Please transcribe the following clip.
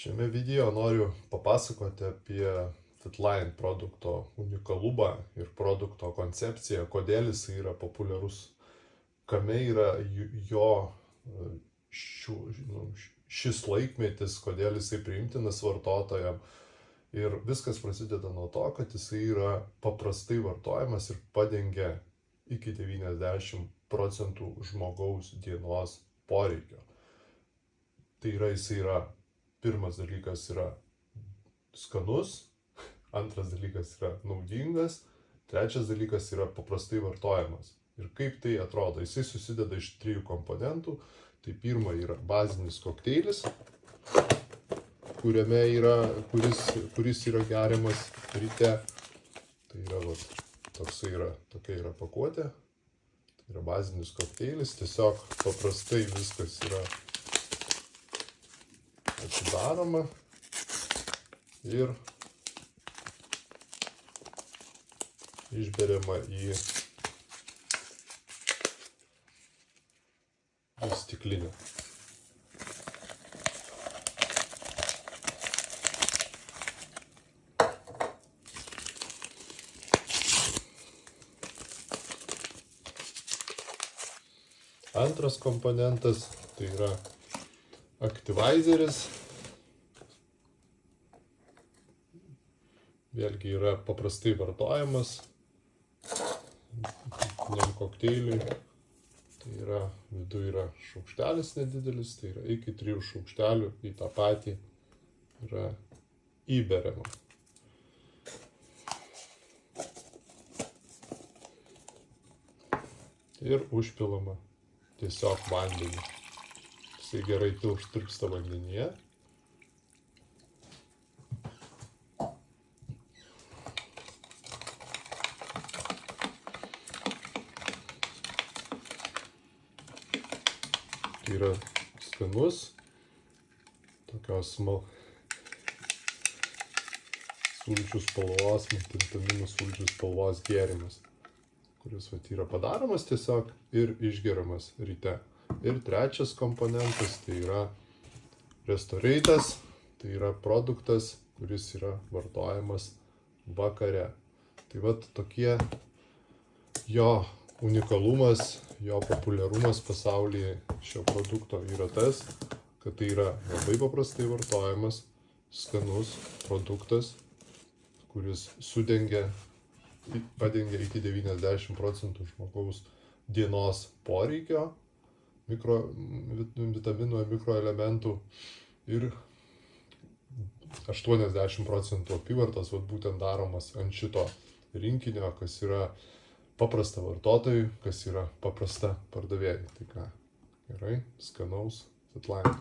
Šiame video noriu papasakoti apie Fitline produkto unikalumą ir produkto koncepciją, kodėl jis yra populiarus, kame yra jo šis laikmetis, kodėl jisai priimtinas vartotojams. Ir viskas prasideda nuo to, kad jisai yra paprastai vartojamas ir padengia iki 90% žmogaus dienos poreikio. Tai yra, jisai yra, pirmas dalykas yra skanus, antras dalykas yra naudingas, trečias dalykas yra paprastai vartojamas. Ir kaip tai atrodo? Jisai susideda iš 3 komponentų. Tai pirma yra bazinis kokteilis, kuris yra geriamas ryte. Tai yra tokia yra pakuotė. Tai yra bazinis kokteilis, tiesiog paprastai viskas yra atidaroma ir išberiama į stiklinę. Antras komponentas tai yra aktyvaizeris. Vėlgi yra paprastai vartojamas kokteiliui. Tai yra, viduje yra šaukštelis nedidelis, tai yra iki 3 šaukštelių į tą patį yra įberiama. Ir užpilama tiesiog vandenį. Jisai gerai tirpsta vandenyje. Tai yra skanus, tokios sulčių spalvos, multivitaminų sulčių spalvos gėrimas, kuris yra padaromas tiesiog ir išgeriamas ryte. Ir trečias komponentas tai yra Restoratas, tai yra produktas, kuris yra vartojamas vakare. Tai vat tokie jo unikalumas, jo populiarumas pasaulyje šio produkto yra tas, kad tai yra labai paprastai vartojamas, skanus produktas, kuris padengia iki 90% žmogaus dienos poreikio, vitaminų ir mikroelementų ir 80% apyvartos būtent daromas ant šito rinkinio, kas yra paprasta vartotojui, kas yra paprasta pardavėjai. Tai ką, gerai, skanaus Fitline.